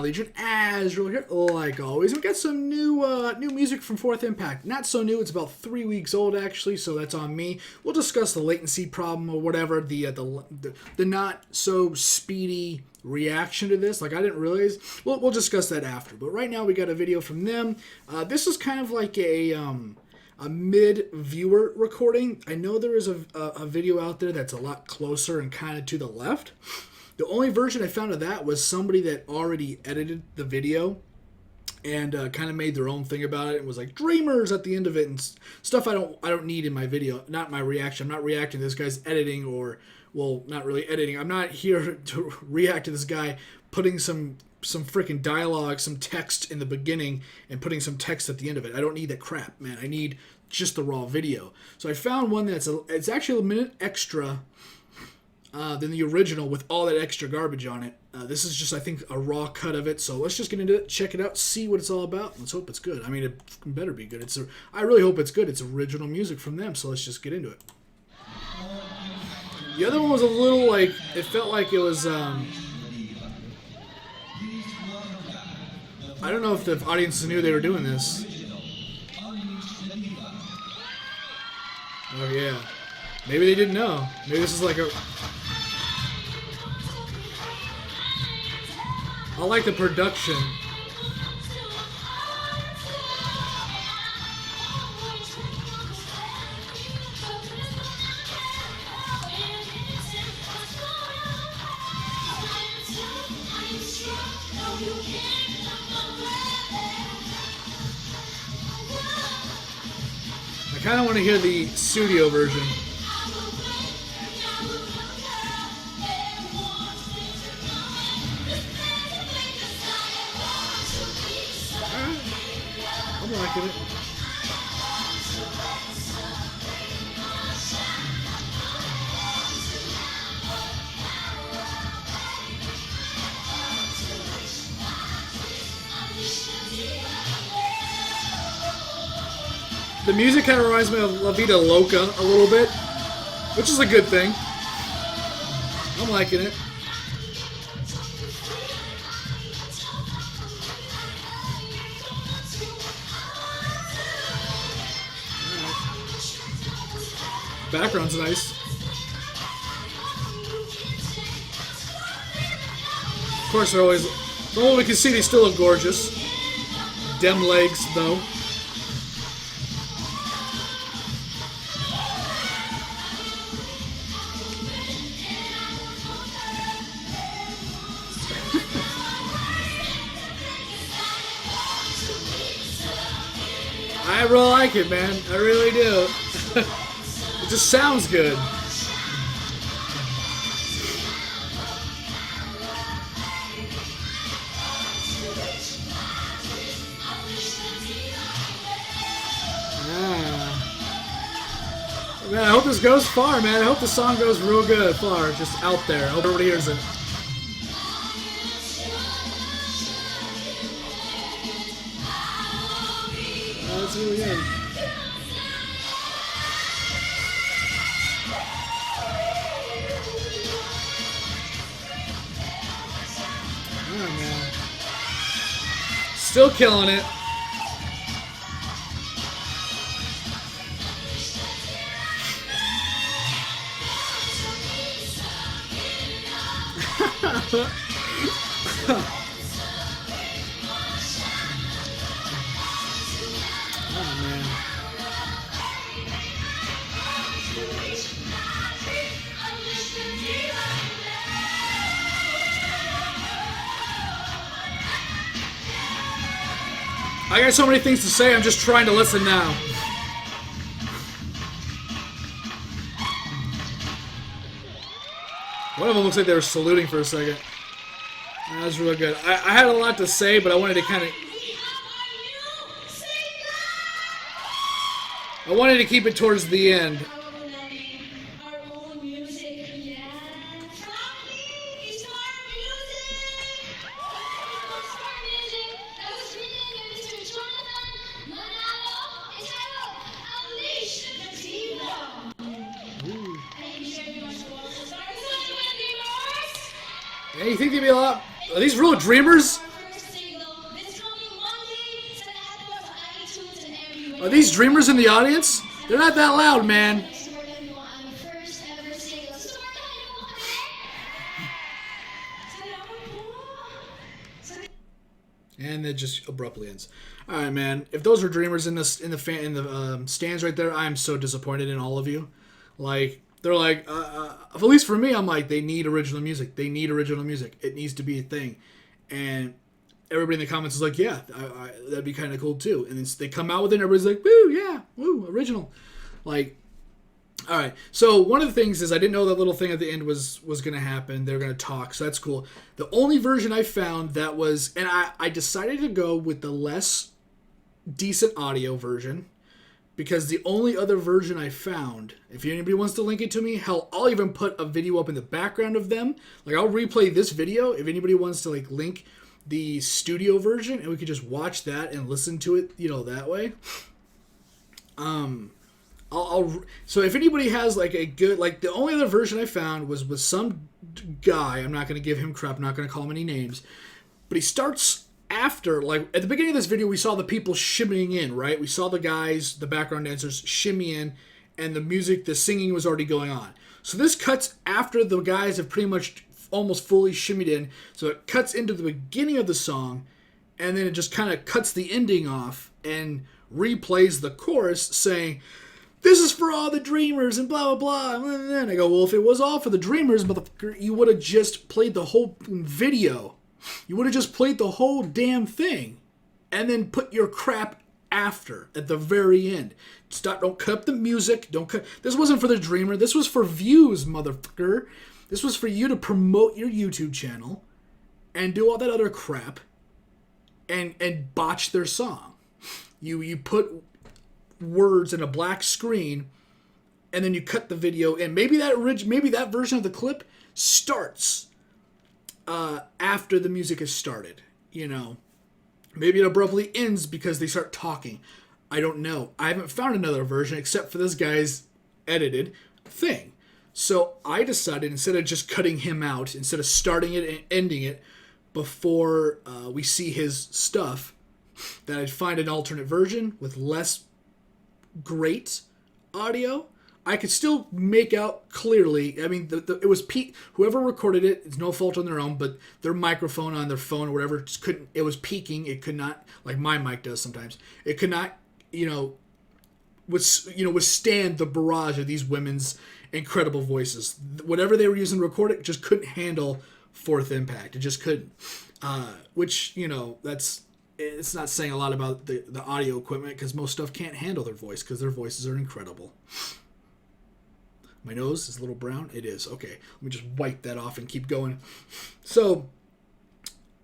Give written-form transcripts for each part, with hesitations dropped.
Legion, Azrael here, like always. We got some new music from Fourth Impact. Not so new, it's about 3 weeks old actually, so that's on me. We'll discuss the latency problem or whatever, the not so speedy reaction to this. Like, I didn't realize. We'll discuss that after. But right now we got a video from them. This is kind of like a mid-viewer recording. I know there is a video out there that's a lot closer and kind of to the left. The only version I found of that was somebody that already edited the video and kind of made their own thing about it and was like dreamers at the end of it and stuff I don't need in my video, not my reaction. I'm not reacting to this guy's editing or, well, not really editing. I'm not here to react to this guy putting some freaking dialogue, some text in the beginning and putting some text at the end of it. I don't need that crap, man. I need just the raw video. So I found one it's actually a minute extra than the original with all that extra garbage on it. This is just, I think, a raw cut of it. So let's just get into it, check it out, see what it's all about. Let's hope it's good. I mean, it better be good. I really hope it's good. It's original music from them, so let's just get into it. The other one was a little like, it felt like it was, I don't know if the audience knew they were doing this. Oh yeah. Maybe they didn't know. Maybe this is like a... I like the production. I kind of want to hear the studio version. I'm liking it. The music kind of reminds me of La Vida Loca a little bit, which is a good thing. I'm liking it. Background's nice. Of course, they're always... From what we can see, they still look gorgeous. Dem legs, though. I really like it, man. I really do. It just sounds good. Man, I hope this goes far, man. I hope the song goes real good far, just out there. I hope everybody hears it. Oh, that's really good. Oh, man. Still killing it. Oh, man. I got so many things to say, I'm just trying to listen now. One of them looks like they were saluting for a second. That was really good. I had a lot to say, but I wanted to kind of... I wanted to keep it towards the end. Yeah, you think they'd be a lot... Are these real dreamers? Are these dreamers in the audience? They're not that loud, man. And it just abruptly ends. All right, man. If those are dreamers in the stands right there, I'm so disappointed in all of you. Like they're like, at least for me, I'm like, they need original music. They need original music. It needs to be a thing. And everybody in the comments is like, yeah, that'd be kind of cool too. And then they come out with it, and everybody's like, woo, yeah, woo, original. Like, all right. So one of the things is I didn't know that little thing at the end was going to happen. They're going to talk, so that's cool. The only version I found that was, and I decided to go with the less decent audio version, because the only other version I found, if anybody wants to link it to me, hell, I'll even put a video up in the background of them. Like, I'll replay this video if anybody wants to like link the studio version, and we could just watch that and listen to it, that way. So if anybody has like a good, like the only other version I found was some guy. I'm not going to give him crap. I'm not going to call him any names, but he starts after, like at the beginning of this video, we saw the people shimmying in, right? We saw the guys, the background dancers shimmy in, and the music, the singing was already going on. So this cuts after the guys have pretty much almost fully shimmied in. So it cuts into the beginning of the song, and then it just kind of cuts the ending off and replays the chorus saying, "This is for all the dreamers," and blah, blah, blah. And then I go, well, if it was all for the dreamers, motherfucker, you would have just played the whole video. You would have just played the whole damn thing. And then put your crap after, at the very end. Don't cut up the music. This wasn't for the dreamer. This was for views, motherfucker. This was for you to promote your YouTube channel and do all that other crap and botch their song. You put words in a black screen, and then you cut the video, and maybe that version of the clip starts after the music has started. Maybe it abruptly ends because they start talking. I don't know. I haven't found another version except for this guy's edited thing. So I decided, instead of just cutting him out, instead of starting it and ending it before we see his stuff, that I'd find an alternate version with less great audio. I could still make out clearly. I mean, it was whoever recorded it, it's no fault on their own, but their microphone on their phone or whatever just couldn't. It was peaking. It could not, like my mic does sometimes. It could not, withstand the barrage of these women's incredible voices. Whatever they were using to record it just couldn't handle fourth impact. It just couldn't. Which it's not saying a lot about the audio equipment, because most stuff can't handle their voice, because their voices are incredible. My nose is a little brown. It is. Okay, let me just wipe that off and keep going. So,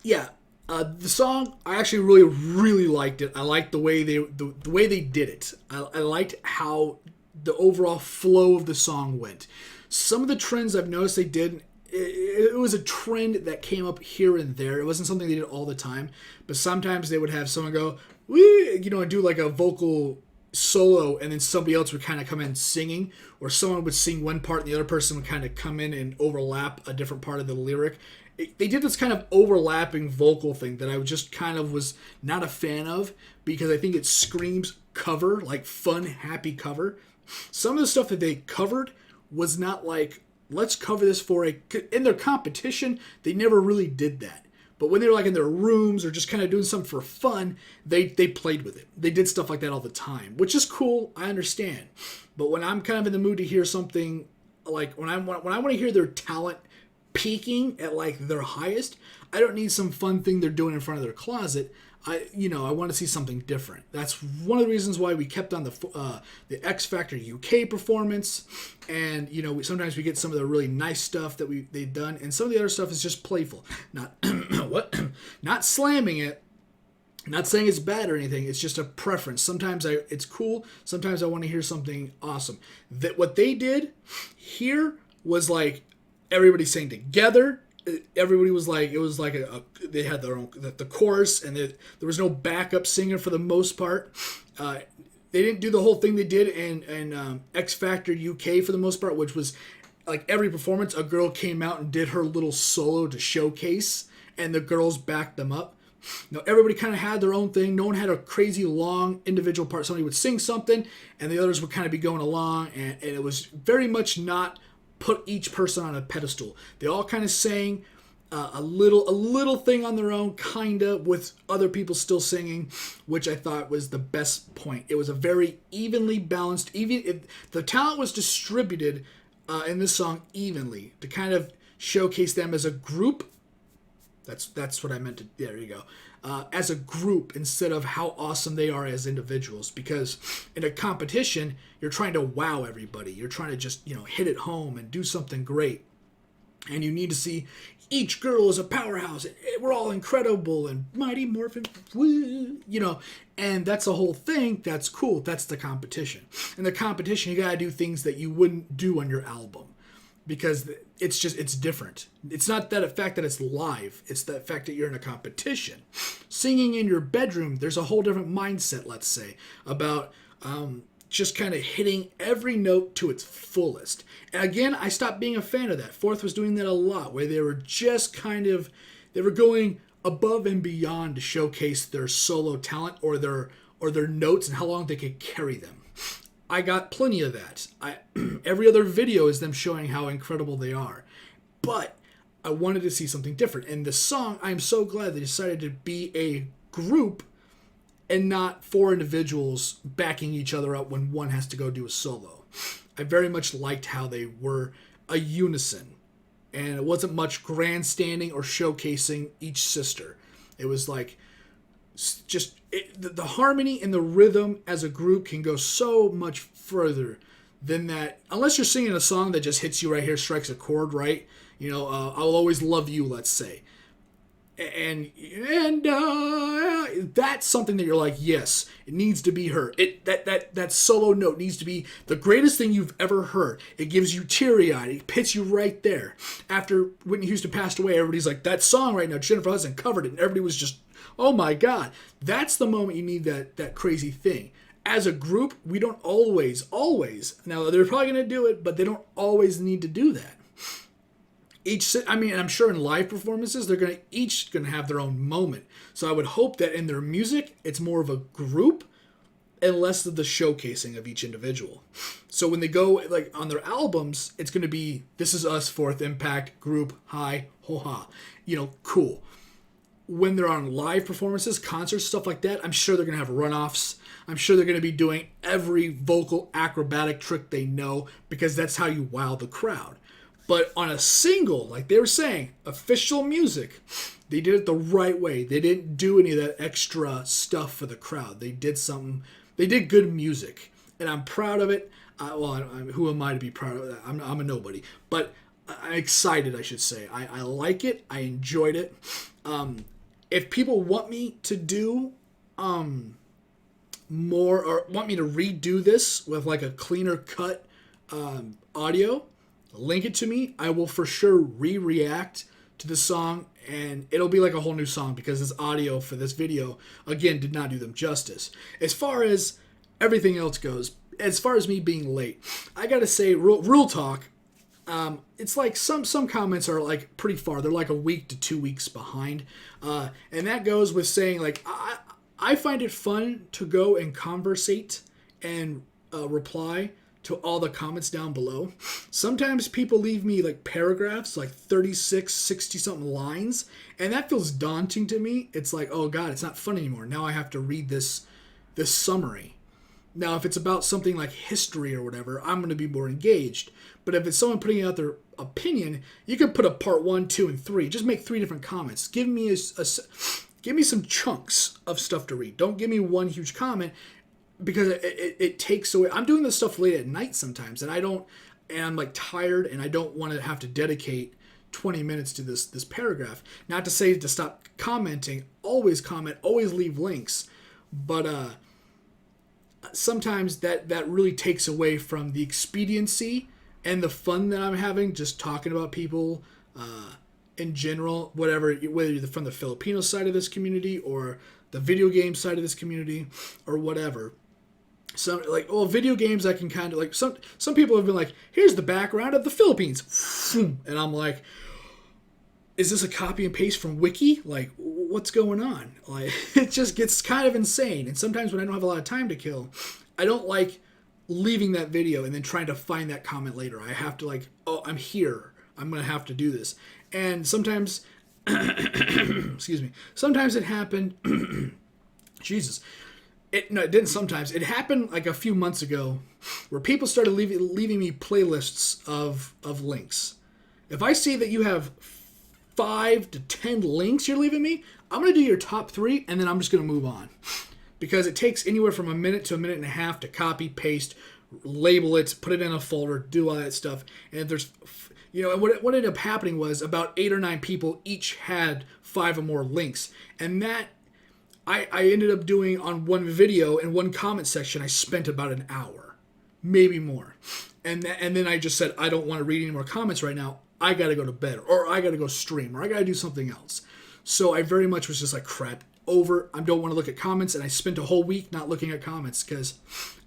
yeah, the song, I actually really, really liked it. I liked the way they did it. I liked how the overall flow of the song went. Some of the trends I've noticed they did, it was a trend that came up here and there. It wasn't something they did all the time, but sometimes they would have someone go, wee, and do like a vocal solo, and then somebody else would kind of come in singing, or someone would sing one part and the other person would kind of come in and overlap a different part of the lyric. They did this kind of overlapping vocal thing that I just kind of was not a fan of, because I think it screams cover, like fun, happy cover. Some of the stuff that they covered was not like, let's cover this in their competition, they never really did that. But when they were like in their rooms or just kind of doing something for fun, they played with it. They did stuff like that all the time, which is cool. I understand. But when I'm kind of in the mood to hear something, like when I want to hear their talent peaking at like their highest, I don't need some fun thing they're doing in front of their closet. I want to see something different. That's one of the reasons why we kept on the X Factor UK performance, and sometimes we get some of the really nice stuff that they've done, and some of the other stuff is just playful, not not slamming it, not saying it's bad or anything. It's just a preference. Sometimes it's cool. Sometimes I want to hear something awesome. That what they did here was like everybody sang together. Everybody was like, it was like they had their own the chorus, and there was no backup singer for the most part. They didn't do the whole thing they did in X Factor UK for the most part, which was like every performance a girl came out and did her little solo to showcase, and the girls backed them up. Everybody kind of had their own thing. No one had a crazy long individual part. Somebody would sing something, and the others would kind of be going along, and it was very much not put each person on a pedestal. They all kind of sang a little thing on their own, kind of, with other people still singing, which I thought was the best point. It was a very evenly balanced, the talent was distributed in this song evenly to kind of showcase them as a group. That's what I meant to. There you go. As a group instead of how awesome they are as individuals. Because in a competition, you're trying to wow everybody. You're trying to just hit it home and do something great. And you need to see each girl is a powerhouse. We're all incredible and Mighty Morphin, and that's the whole thing. That's cool. That's the competition. In the competition, you gotta do things that you wouldn't do on your album. Because it's different. It's not that fact that it's live. It's the fact that you're in a competition. Singing in your bedroom, there's a whole different mindset, let's say, about just kind of hitting every note to its fullest. And again, I stopped being a fan of that. Fourth was doing that a lot, where they were just they were going above and beyond to showcase their solo talent or their notes and how long they could carry them. I got plenty of that. Every other video is them showing how incredible they are. But I wanted to see something different. And the song, I'm so glad they decided to be a group and not four individuals backing each other up when one has to go do a solo. I very much liked how they were a unison. And it wasn't much grandstanding or showcasing each sister. It was like just the harmony and the rhythm as a group can go so much further than that. Unless you're singing a song that just hits you right here, strikes a chord, right? I'll always love you, let's say. And that's something that you're like, yes, it needs to be her. That solo note needs to be the greatest thing you've ever heard. It gives you teary-eyed. It hits you right there. After Whitney Houston passed away, everybody's like, that song right now, Jennifer Hudson covered it, and everybody was just, oh my God. That's the moment you need that crazy thing. As a group, we don't always, now they're probably going to do it, but they don't always need to do that. I'm sure in live performances, they're each going to have their own moment. So I would hope that in their music, it's more of a group and less of the showcasing of each individual. So when they go on their albums, it's going to be, this is us, Fourth Impact, group, hi, ho-ha, cool. When they're on live performances, concerts, stuff like that, I'm sure they're going to have runoffs. I'm sure they're going to be doing every vocal acrobatic trick they know because that's how you wow the crowd. But on a single, like they were saying, official music, they did it the right way. They didn't do any of that extra stuff for the crowd. They did good music. And I'm proud of it. Who am I to be proud of that? I'm a nobody. But I'm excited, I should say. I like it. I enjoyed it. If people want me to do more or want me to redo this with like a cleaner cut audio, link it to me. I will for sure re-react to the song, and it'll be like a whole new song because this audio for this video, again, did not do them justice. As far as everything else goes, as far as me being late, I gotta say, real talk, it's like some comments are like pretty far. They're like a week to 2 weeks behind. And that goes with saying like, I find it fun to go and conversate and reply to all the comments down below. Sometimes people leave me like paragraphs, like 36, 60 something lines. And that feels daunting to me. It's like, oh God, it's not fun anymore. Now I have to read this summary. Now, if it's about something like history or whatever, I'm going to be more engaged. But if it's someone putting out their opinion, you can put a part 1, 2, and 3. Just make 3 different comments. Give me give me some chunks of stuff to read. Don't give me one huge comment because it takes away. I'm doing this stuff late at night sometimes, and I'm like tired, and I don't want to have to dedicate 20 minutes to this paragraph. Not to say to stop commenting. Always comment. Always leave links. But sometimes that really takes away from the expediency and the fun that I'm having just talking about people in general, whether you're from the Filipino side of this community or the video game side of this community or whatever. So video games I can kind of like, some people have been like, here's the background of the Philippines. And I'm like, is this a copy and paste from Wiki? Like, what's going on? Like, it just gets kind of insane. And sometimes when I don't have a lot of time to kill, I don't like leaving that video and then trying to find that comment later. I have to like, oh, I'm here. I'm going to have to do this. And sometimes, excuse me, sometimes it happened. Jesus. No, it didn't sometimes. It happened like a few months ago where people started leaving me playlists of links. If I see that you have 5 to 10 links you're leaving me, I'm going to do your top 3 and then I'm just going to move on. Because it takes anywhere from a minute to a minute and a half to copy, paste, label it, put it in a folder, do all that stuff. And if there's, and what ended up happening was about 8 or 9 people each had 5 or more links. And that I ended up doing on one video in one comment section, I spent about an hour, maybe more. And then I just said, I don't want to read any more comments right now. I got to go to bed, or I got to go stream, or I got to do something else. So I very much was just like, crap, over. I don't want to look at comments. And I spent a whole week not looking at comments because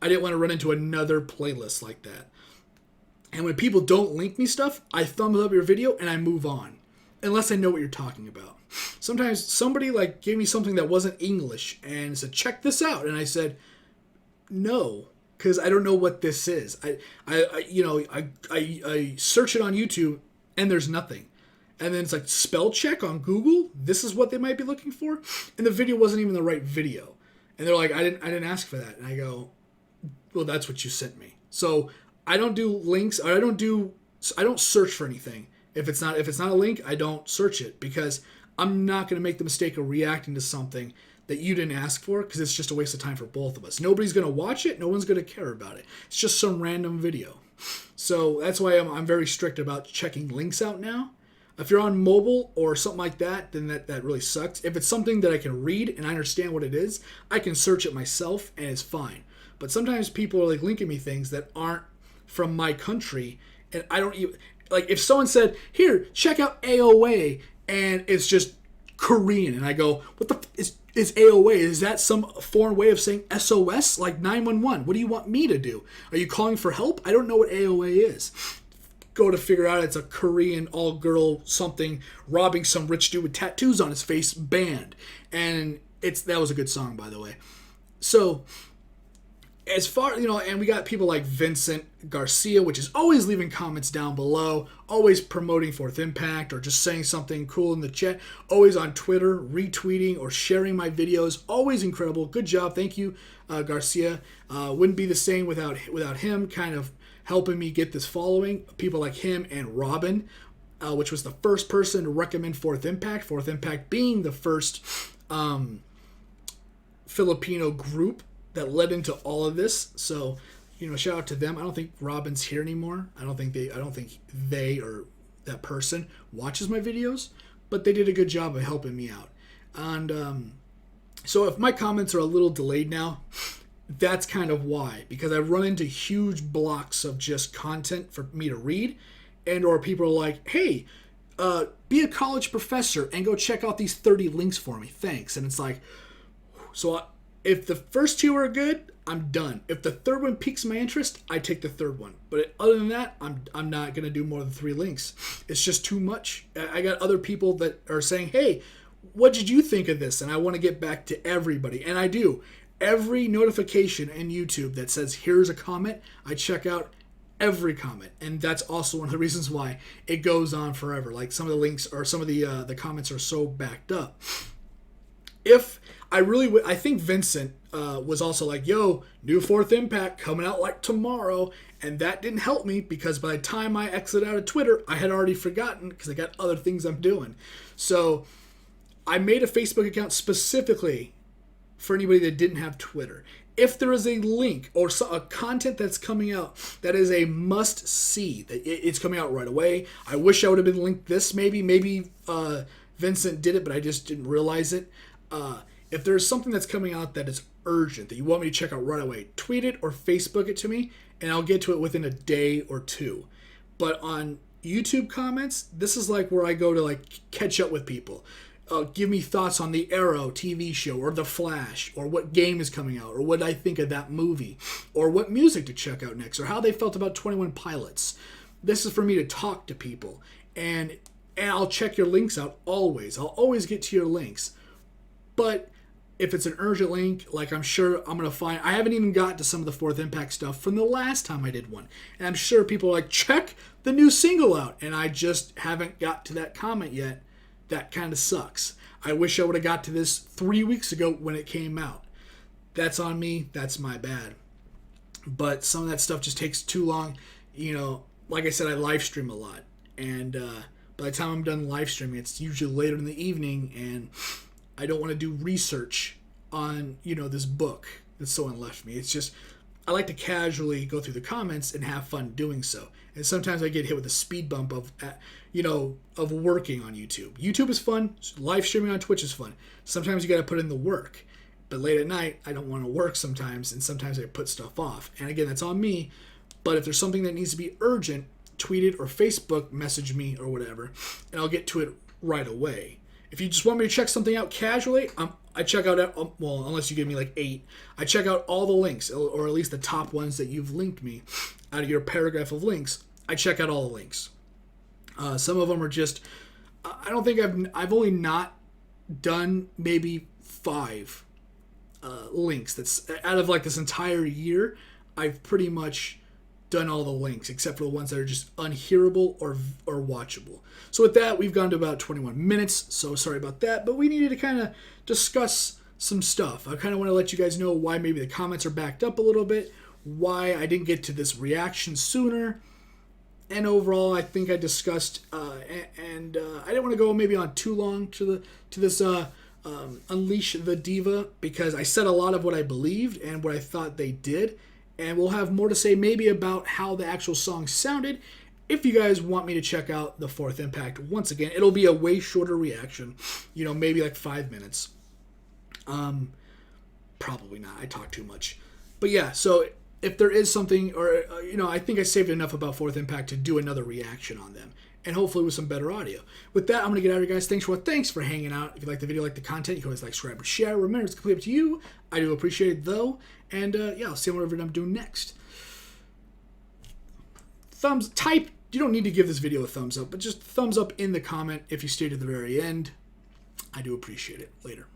I didn't want to run into another playlist like that. And when people don't link me stuff, I thumbs up your video and I move on. Unless I know what you're talking about. Sometimes somebody like gave me something that wasn't English and said, check this out. And I said, no, because I don't know what this is. I search it on YouTube and there's nothing. And then it's like spell check on Google. This is what they might be looking for. And the video wasn't even the right video. And they're like, I didn't ask for that. And I go, well, that's what you sent me. So I don't do links. I don't search for anything. If it's not a link, I don't search it because I'm not going to make the mistake of reacting to something that you didn't ask for because it's just a waste of time for both of us. Nobody's going to watch it. No one's going to care about it. It's just some random video. So that's why I'm very strict about checking links out now. If you're on mobile or something like that, then that really sucks. If it's something that I can read and I understand what it is, I can search it myself and it's fine. But sometimes people are like linking me things that aren't from my country and I don't even... Like if someone said, here, check out AOA, and it's just Korean, and I go, what the is AOA? Is that some foreign way of saying SOS? Like 911? What do you want me to do? Are you calling for help? I don't know what AOA is. Go to figure out it's a Korean all-girl something robbing some rich dude with tattoos on his face band. And that was a good song, by the way. So... as far, and we got people like Vincent Garcia, which is always leaving comments down below, always promoting Fourth Impact or just saying something cool in the chat, always on Twitter, retweeting or sharing my videos, always incredible. Good job. Thank you, Garcia. Wouldn't be the same without him kind of helping me get this following. People like him and Robin, which was the first person to recommend Fourth Impact being the first Filipino group that led into all of this. So, shout out to them. I don't think Robin's here anymore. I don't think they or that person watches my videos, but they did a good job of helping me out. And so if my comments are a little delayed now, that's kind of why, because I run into huge blocks of just content for me to read, and or people are like, hey, be a college professor and go check out these 30 links for me. Thanks. And it's like, so if the first 2 are good, I'm done. If the third one piques my interest, I take the third one. But other than that, I'm not going to do more than 3 links. It's just too much. I got other people that are saying, hey, what did you think of this? And I want to get back to everybody. And I do. Every notification in YouTube that says, here's a comment, I check out every comment. And that's also one of the reasons why it goes on forever. Like some of the links or some of the comments are so backed up. If I think Vincent was also like, yo, new Fourth Impact coming out like tomorrow. And that didn't help me because by the time I exited out of Twitter, I had already forgotten because I got other things I'm doing. So I made a Facebook account specifically for anybody that didn't have Twitter. If there is a link or a content that's coming out that is a must see, that it's coming out right away. I wish I would have been linked this maybe. Maybe Vincent did it, but I just didn't realize it. If there's something that's coming out that is urgent, that you want me to check out right away, tweet it or Facebook it to me, and I'll get to it within a day or 2. But on YouTube comments, this is like where I go to like catch up with people. Give me thoughts on the Arrow TV show or The Flash or what game is coming out or what I think of that movie or what music to check out next or how they felt about 21 Pilots. This is for me to talk to people, and I'll check your links out always. I'll always get to your links. if it's an urgent link, like I'm sure I'm going to find, I haven't even got to some of the Fourth Impact stuff from the last time I did one. And I'm sure people are like, check the new single out. And I just haven't got to that comment yet. That kind of sucks. I wish I would have got to this 3 weeks ago when it came out. That's on me. That's my bad. But some of that stuff just takes too long. You know, like I said, I live stream a lot. And by the time I'm done live streaming, it's usually later in the evening. And I don't want to do research on, you know, this book that someone left me. It's just, I like to casually go through the comments and have fun doing so. And sometimes I get hit with a speed bump of, you know, of working on YouTube. YouTube is fun. Live streaming on Twitch is fun. Sometimes you got to put in the work. But late at night, I don't want to work sometimes, and sometimes I put stuff off. And again, that's on me. But if there's something that needs to be urgent, tweet it or Facebook message me or whatever, and I'll get to it right away. If you just want me to check something out casually, I check out, well, unless you give me like 8, I check out all the links, or at least the top ones that you've linked me out of your paragraph of links. I check out all the links. Some of them are just, I don't think I've only not done maybe 5 links. That's out of like this entire year. I've pretty much done all the links except for the ones that are just unhearable or watchable. So with that, we've gone to about 21 minutes. So sorry about that, but we needed to kind of discuss some stuff. I kind of want to let you guys know why maybe the comments are backed up a little bit, why I didn't get to this reaction sooner, and overall, I think I discussed and I didn't want to go maybe on too long to this Unleash the Diva, because I said a lot of what I believed and what I thought they did. And we'll have more to say maybe about how the actual song sounded. If you guys want me to check out the Fourth Impact, once again, it'll be a way shorter reaction. You know, maybe like 5 minutes. Probably not. I talk too much. But yeah, so if there is something, or, you know, I think I saved enough about Fourth Impact to do another reaction on them. And hopefully with some better audio. With that, I'm going to get out of here, guys. Thanks for hanging out. If you like the video, like the content, you can always like, subscribe, and share. Remember, it's completely up to you. I do appreciate it, though. And, yeah, I'll see whatever I'm doing next. Type. You don't need to give this video a thumbs up, but just thumbs up in the comment if you stayed at the very end. I do appreciate it. Later.